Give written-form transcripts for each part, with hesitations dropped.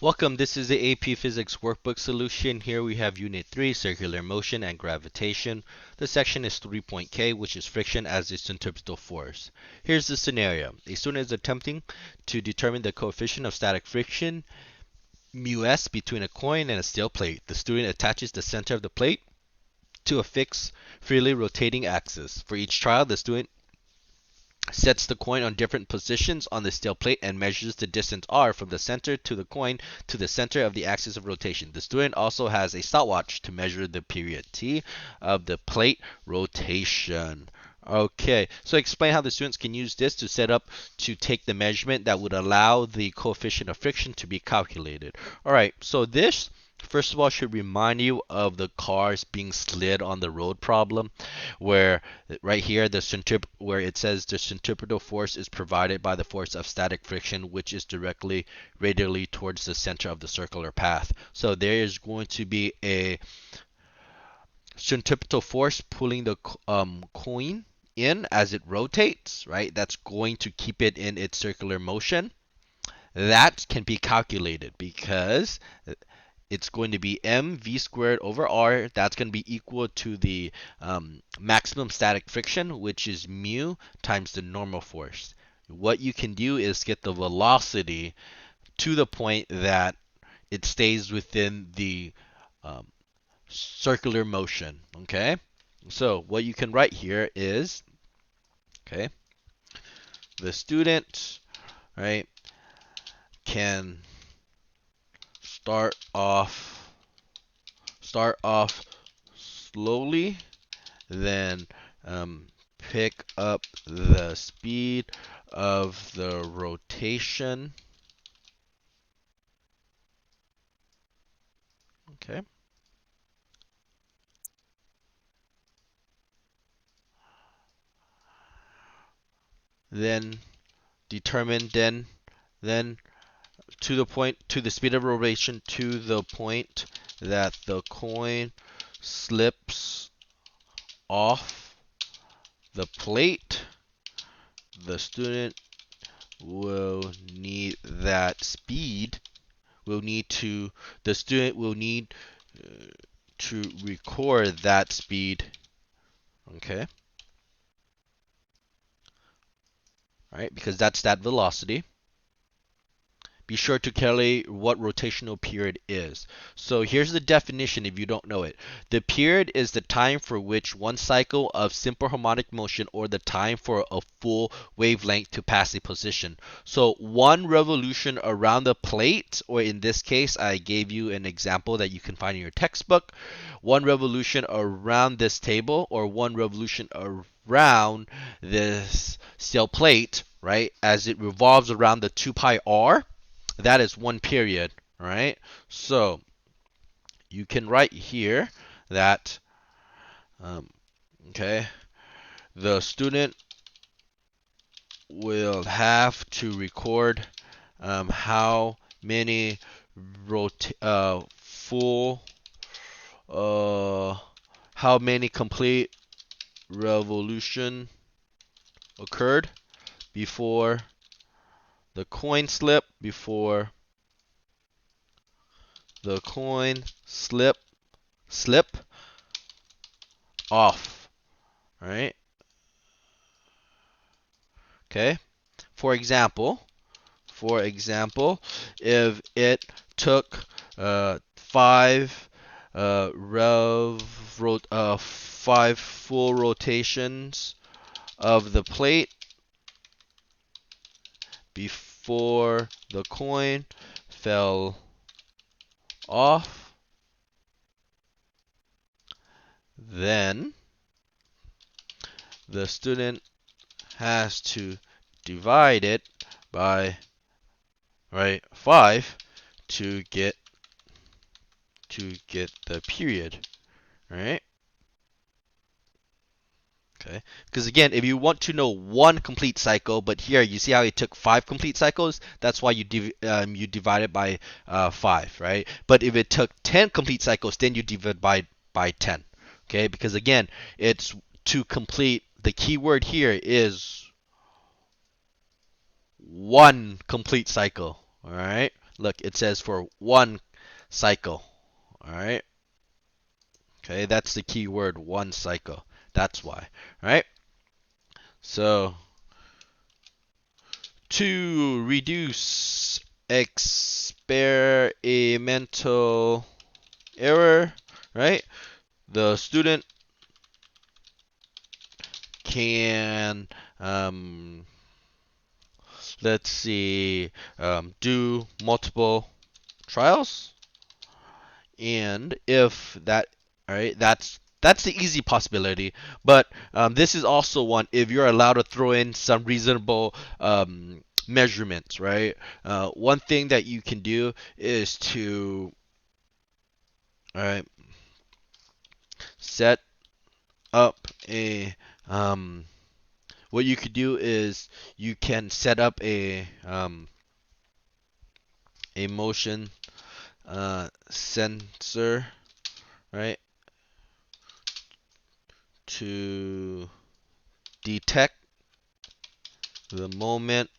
Welcome, this is the AP Physics Workbook solution. Here we have Unit 3, Circular Motion and Gravitation. The section is 3.K, which is friction as the centripetal force. Here's the scenario. A student is attempting to determine the coefficient of static friction, μs, between a coin and a steel plate. The student attaches the center of the plate to a fixed, freely rotating axis. For each trial, the student sets the coin on different positions on the steel plate and measures the distance r from the center to the coin to the center of the axis of rotation. The student also has a stopwatch to measure the period t of the plate rotation. Okay, so explain how the students can use this to set up to take the measurement that would allow the coefficient of friction to be calculated. All right, so this first of all should remind you of the cars being slid on the road problem, where right here where it says the centripetal force is provided by the force of static friction, which is directly radially towards the center of the circular path. So there is going to be a centripetal force pulling the coin in as it rotates, right? That's going to keep it in its circular motion. That can be calculated because it's going to be mv squared over r. That's going to be equal to the maximum static friction, which is mu times the normal force. What you can do is get the velocity to the point that it stays within the circular motion. Okay, so what you can write here is, okay, the student, right, can start off slowly, then pick up the speed of the rotation. Okay. Then determine then to the speed of rotation to the point that the coin slips off the plate. The student will need that speed. The student will need to record that speed. Okay. All right, because that's that velocity. Be sure to calculate what rotational period is. So here's the definition if you don't know it. The period is the time for which one cycle of simple harmonic motion, or the time for a full wavelength to pass a position. So one revolution around the plate, or in this case, I gave you an example that you can find in your textbook. One revolution around this table, or one revolution around this steel plate, right, as it revolves around the 2 pi r. That is one period, right? So you can write here that, okay, the student will have to record how many how many complete revolution occurred before the coin slip off, right? Okay. For example, if it took 5 5 full rotations of the plate before the coin fell off, then the student has to divide it by 5 to get the period, right? Okay, because again, if you want to know one complete cycle, but here you see how it took 5 complete cycles, that's why you divide it by 5, right? But if it took 10 complete cycles, then you divide by 10, okay? Because again, it's to complete. The key word here is one complete cycle, all right? Look, it says for 1 cycle. All right. Okay, that's the key word, 1 cycle. That's why. All right. So to reduce experimental error, right? The student can, let's see, do multiple trials, and if that, all right, that's the easy possibility. But this is also one if you're allowed to throw in some reasonable measurements, right? One thing that you can do is to, all right, set up what you could do is you can set up a motion sensor, right, to detect the moment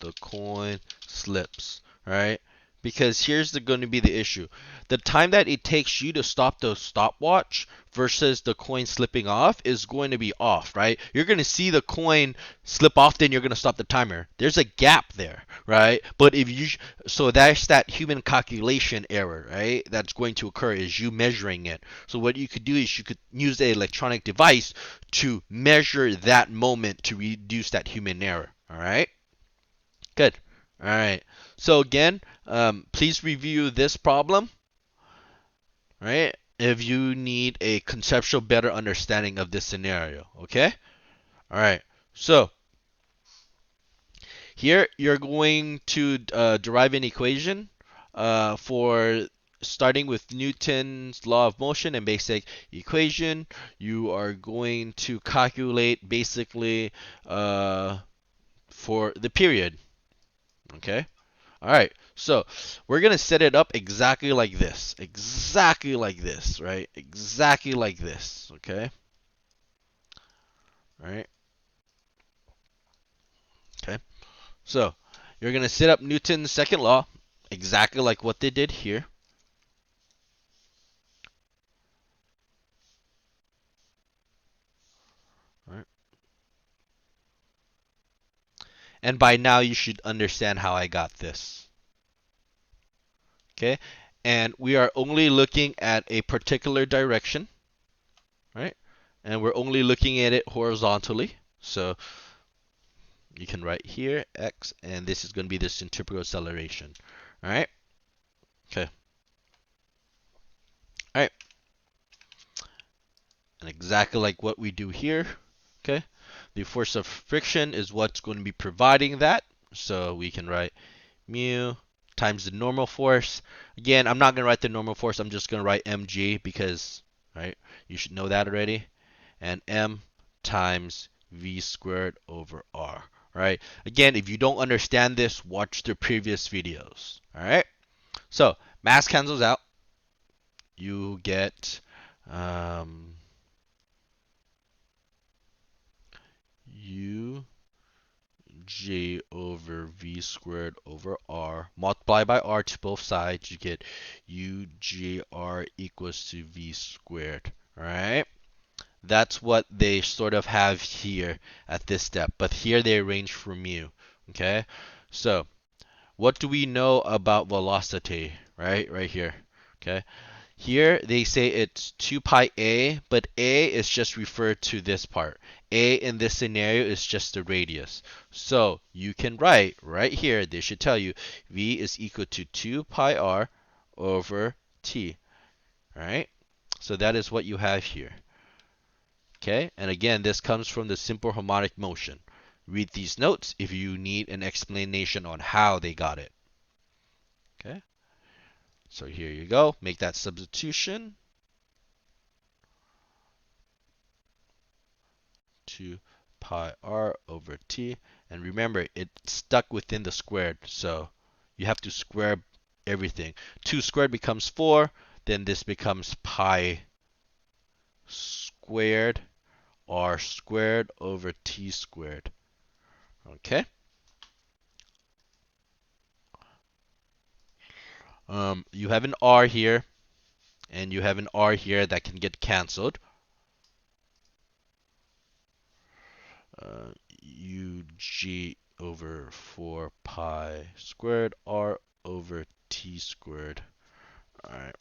the coin slips, right? Because here's going to be the issue. The time that it takes you to stop the stopwatch versus the coin slipping off is going to be off, right? You're going to see the coin slip off, then you're going to stop the timer. There's a gap there, right? But if you, so that's that human calculation error, right? That's going to occur is you measuring it. So what you could do is you could use an electronic device to measure that moment to reduce that human error, all right? Good. All right. So again, please review this problem, right? If you need a conceptual better understanding of this scenario, okay? All right. So here you're going to derive an equation for starting with Newton's law of motion and basic equation. You are going to calculate basically for the period, okay? All right, so we're gonna set it up exactly like this, right? Exactly like this, okay? All right, okay. So you're gonna set up Newton's second law, exactly like what they did here. All right, and by now you should understand how I got this, okay? And we are only looking at a particular direction, right? And we're only looking at it horizontally, so you can write here x, and this is going to be the centripetal acceleration. All right. Okay. All right. And exactly like what we do here. Okay. The force of friction is what's going to be providing that. So we can write mu times the normal force. Again, I'm not going to write the normal force. I'm just going to write mg because, right, you should know that already. And m times v squared over r. Right? Again, if you don't understand this, watch the previous videos. All right? So, mass cancels out. You get u j over v squared over r. Multiply by r to both sides. You get u j r equals to v squared. All right? That's what they sort of have here at this step. But here they arrange for mu. Okay? So, what do we know about velocity? Right here. Okay? Here they say it's 2 pi a, but a is just referred to this part. A in this scenario is just the radius. So you can write right here, they should tell you v is equal to 2 pi r over t. Alright? So that is what you have here. Okay? And again, this comes from the simple harmonic motion. Read these notes if you need an explanation on how they got it. Okay? So here you go. Make that substitution. 2 pi r over t. And remember, it's stuck within the squared, so you have to square everything. 2 squared becomes 4, then this becomes pi squared r squared over t squared. Okay? You have an R here, and you have an R here that can get canceled. UG over 4 pi squared R over T squared. Alright,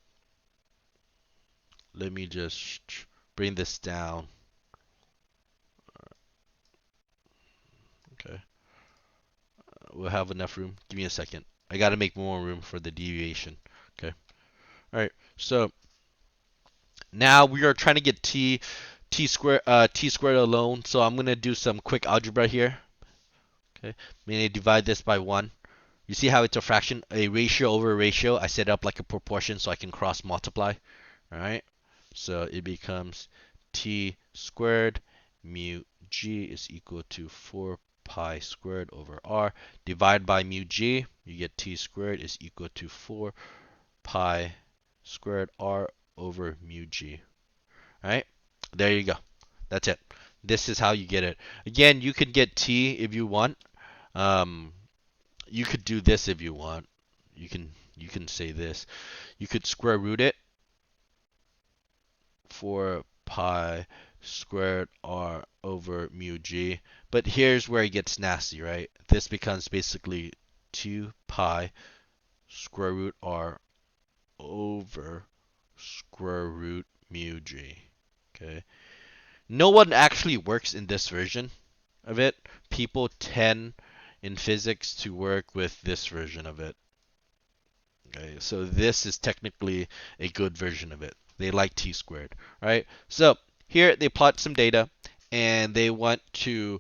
let me just bring this down. Okay, we'll have enough room. Give me a second. I gotta make more room for the deviation. Okay. Alright, so now we are trying to get t squared alone. So I'm gonna do some quick algebra here. Okay, I'm gonna divide this by 1. You see how it's a fraction, a ratio over a ratio? I set it up like a proportion so I can cross multiply. Alright, so it becomes t squared mu g is equal to 4 pi squared over r. Divide by mu g, you get t squared is equal to 4 pi squared r over mu g. Alright, there you go. That's it. This is how you get it. Again, you could get t if you want. Um, you could do this if you want. You can say this. You could square root it. 4 pi squared r over mu g. But here's where it gets nasty, right? This becomes basically 2 pi square root r over square root mu g. Okay. No one actually works in this version of it. People tend in physics to work with this version of it. Okay, so this is technically a good version of it. They like t squared, right? So here they plot some data, and they want to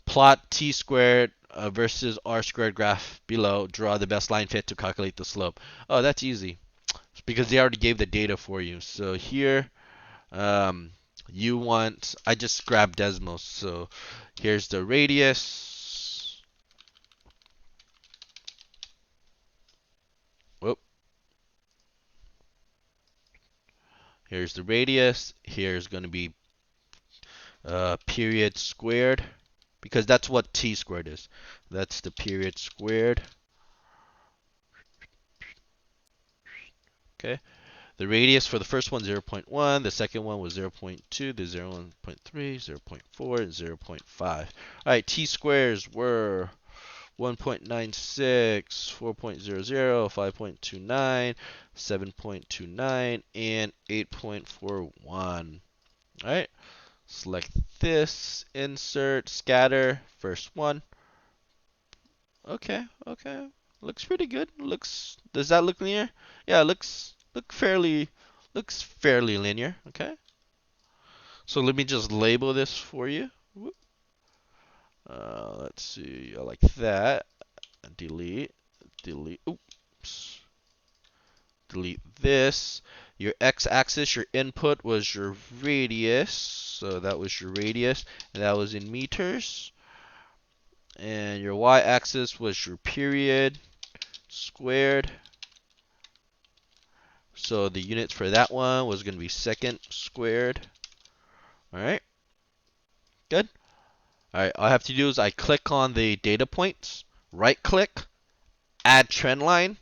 plot t squared versus r squared graph below. Draw the best line fit to calculate the slope. Oh, that's easy because they already gave the data for you. So here, you want, I just grabbed Desmos. So here's the radius. Whoop. Here's the radius. Here's going to be period squared, because that's what t squared is. That's the period squared. Okay. The radius for the first one, 0.1. The second one was 0.2. The 0.3, 0.4, and 0.5. All right, t squares were 1.96, 4.00, 5.29, 7.29, and 8.41. All right. Select this, insert, scatter, first one. Okay. Looks pretty good. Does that look linear? Yeah, looks fairly linear. Okay. So let me just label this for you. Let's see, I like that. Delete, oops. Delete this. Your x-axis, your input was your radius. So that was your radius, and that was in meters. And your y-axis was your period squared. So the units for that one was going to be second squared. All right, good. All right, all I have to do is I click on the data points, right click, add trend line,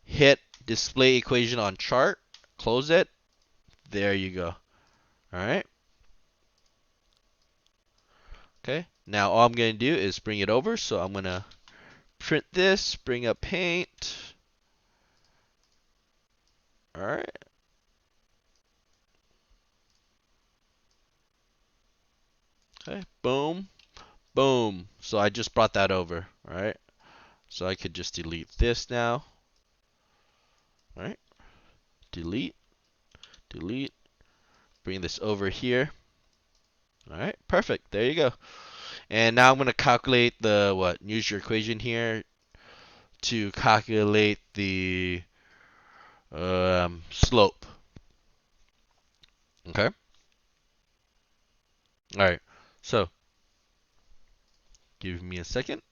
hit display equation on chart, close it. There you go. All right. Okay, now all I'm going to do is bring it over. So I'm going to print this, bring up paint. All right. Okay, boom, boom. So I just brought that over. All right. So I could just delete this now. All right. Delete, delete. Bring this over here. All right. Perfect. There you go. And now I'm going to calculate the what? Use your equation here to calculate the slope. Okay. All right. So give me a second.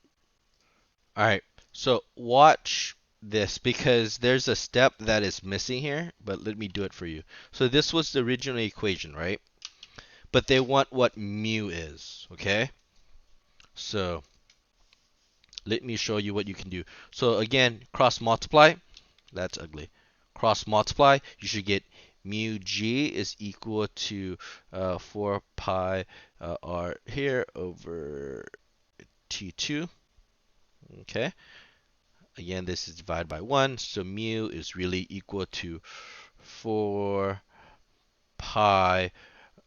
All right. So watch this because there's a step that is missing here, but let me do it for you. So this was the original equation, right? But they want what mu is, okay? So let me show you what you can do. So again, cross multiply. That's ugly. Cross multiply, you should get mu g is equal to 4 pi r here over t2. Okay. Again, this is divided by 1, so mu is really equal to 4 pi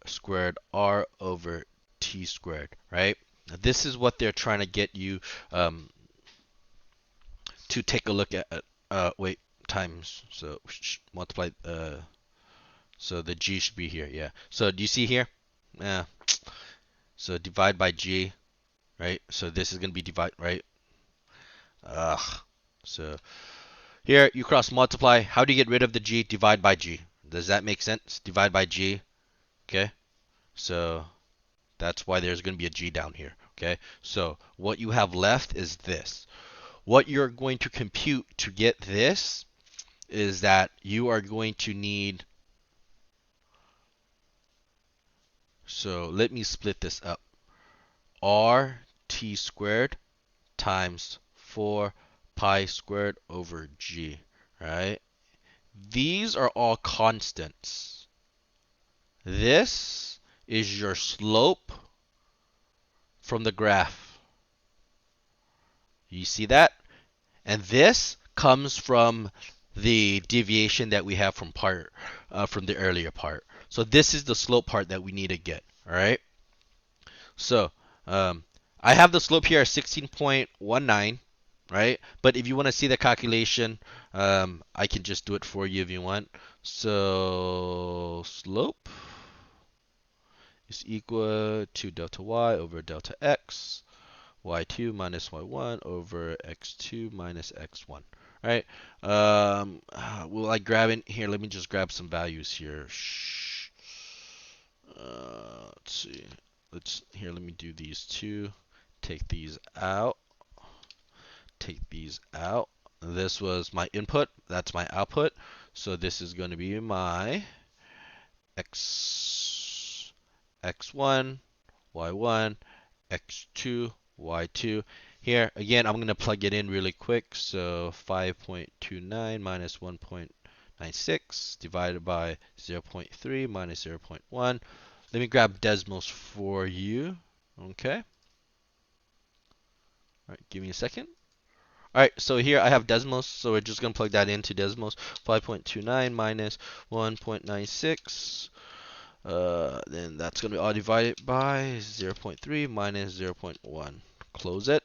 squared r over t squared, right? Now, this is what they're trying to get you to take a look at. Wait, times. So multiply. So the g should be here, yeah. So do you see here? Yeah. So divide by g, right? So this is gonna be divide, right? Ugh. So here you cross multiply. How do you get rid of the g? Divide by g. Does that make sense? Divide by g. Okay. So that's why there's going to be a g down here. Okay. So what you have left is this. What you're going to compute to get this is that you are going to need. So let me split this up. R t squared times 4 pi squared over g, right? These are all constants. This is your slope from the graph. You see that? And this comes from the deviation that we have from the earlier part. So this is the slope part that we need to get. All right. So I have the slope here at 16.19, right? But if you want to see the calculation, I can just do it for you if you want. So slope is equal to delta y over delta x, y2 minus y1 over x2 minus x1. Right? Will I grab in here? Let me just grab some values here. Let's see. Let me do these two. Take these out. Take these out. This was my input. That's my output. So this is going to be my x1, y1, x2, y2. Here, again, I'm going to plug it in really quick. So 5.29 minus 1.96 divided by 0.3 minus 0.1. Let me grab Desmos for you. Okay. All right, give me a second. All right, so here I have Desmos, so we're just going to plug that into Desmos. 5.29 minus 1.96. Then that's going to be all divided by 0.3 minus 0.1. Close it.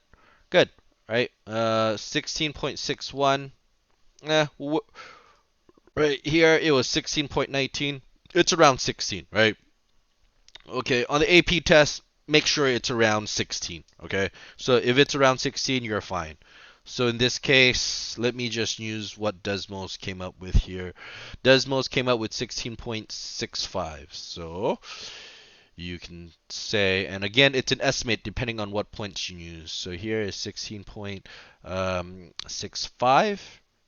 Good. Right. 16.61. Right here it was 16.19. It's around 16, right? Okay, on the AP test, make sure it's around 16, okay? So if it's around 16, you're fine. So in this case, let me just use what Desmos came up with here. Desmos came up with 16.65. So you can say, and again, it's an estimate depending on what points you use. So here is 16.65.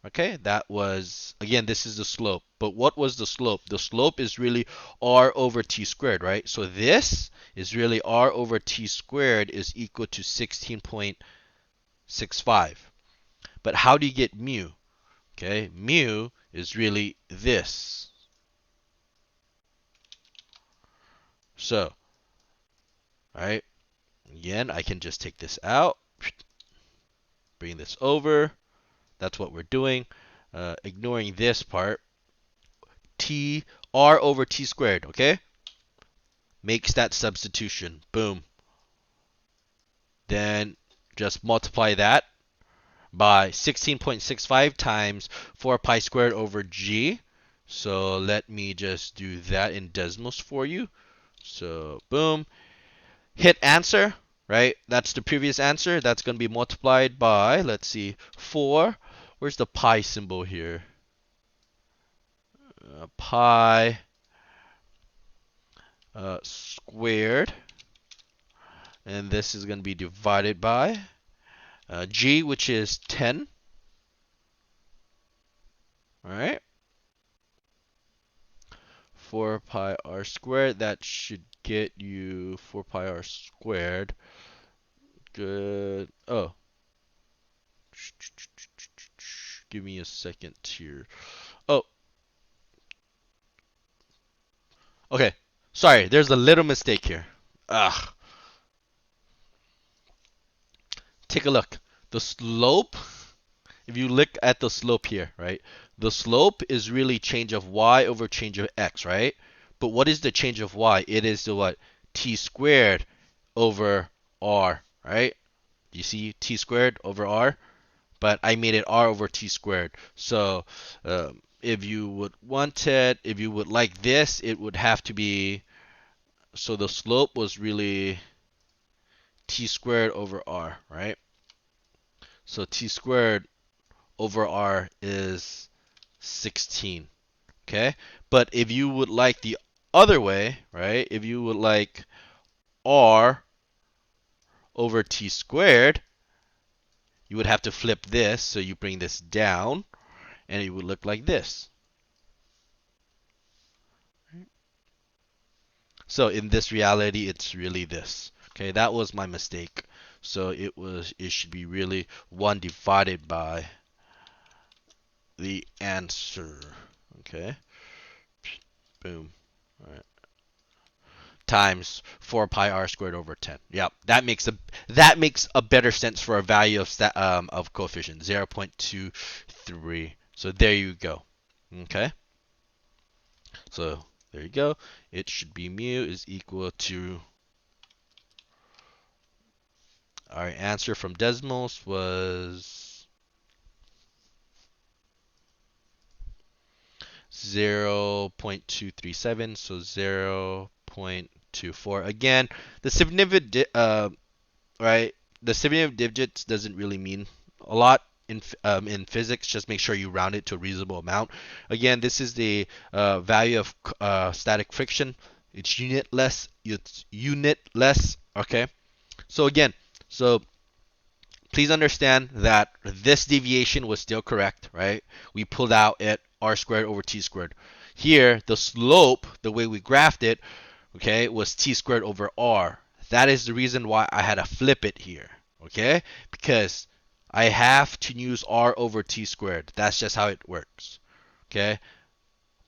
Okay, that was, again, this is the slope. But what was the slope? The slope is really r over t squared, right? So this is really r over t squared is equal to 16.65. But how do you get mu? Okay, mu is really this. So, all right, again, I can just take this out, bring this over. That's what we're doing. Ignoring this part, t r over t squared, okay? Makes that substitution. Boom. Then just multiply that by 16.65 times 4 pi squared over g. So let me just do that in Desmos for you. So boom. Hit answer, right? That's the previous answer. That's going to be multiplied by, let's see, 4. Where's the pi symbol here? Pi squared. And this is going to be divided by g, which is 10. All right. 4 pi r squared. That should get you 4 pi r squared. Good. Oh. Give me a second here. Oh, okay. Sorry, there's a little mistake here. Ugh. Take a look. The slope, if you look at the slope here, right? The slope is really change of y over change of x, right? But what is the change of y? It is the what? T squared over r, right? You see t squared over r? But I made it r over t squared. So if you would want it, if you would like this, it would have to be, so the slope was really t squared over r, right? So t squared over r is 16, okay? But if you would like the other way, right? If you would like r over t squared, you would have to flip this, so you bring this down, and it would look like this. So in this reality, it's really this. Okay, that was my mistake. So it should be really 1 divided by the answer. Okay, boom. All right. Times 4 pi r squared over 10. Yeah, that makes a better sense for a value of coefficient 0.23. So there you go. Okay. So there you go. It should be mu is equal to, our answer from Desmos was 0.237, so 0.24. Again, the significant right, the significant digits doesn't really mean a lot in physics. Just make sure you round it to a reasonable amount. Again, this is the value of static friction. It's unitless. It's unitless. Okay. So again, so please understand that this deviation was still correct, right? We pulled out at r squared over t squared. Here, the slope, the way we graphed it, okay, was t squared over r. That is the reason why I had to flip it here, okay? Because I have to use r over t squared. That's just how it works, okay?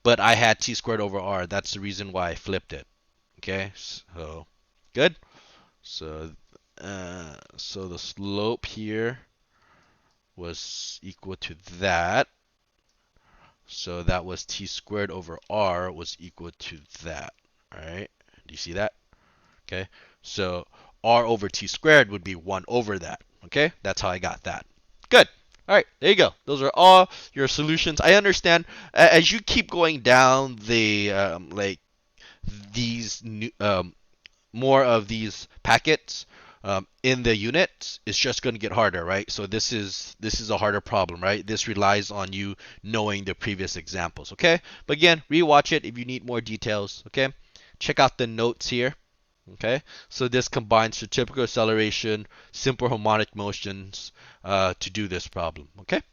But I had t squared over r. That's the reason why I flipped it, okay? So, good. So, so the slope here was equal to that. So that was t squared over r was equal to that. All right. Do you see that? Okay. So r over t squared would be 1 over that. Okay. That's how I got that. Good. All right. There you go. Those are all your solutions. I understand as you keep going down the like these new, more of these packets in the unit, it's just going to get harder, right? So this is a harder problem, right? This relies on you knowing the previous examples, okay? But again, rewatch it if you need more details, okay? Check out the notes here, okay? So this combines the typical acceleration, simple harmonic motions to do this problem, okay?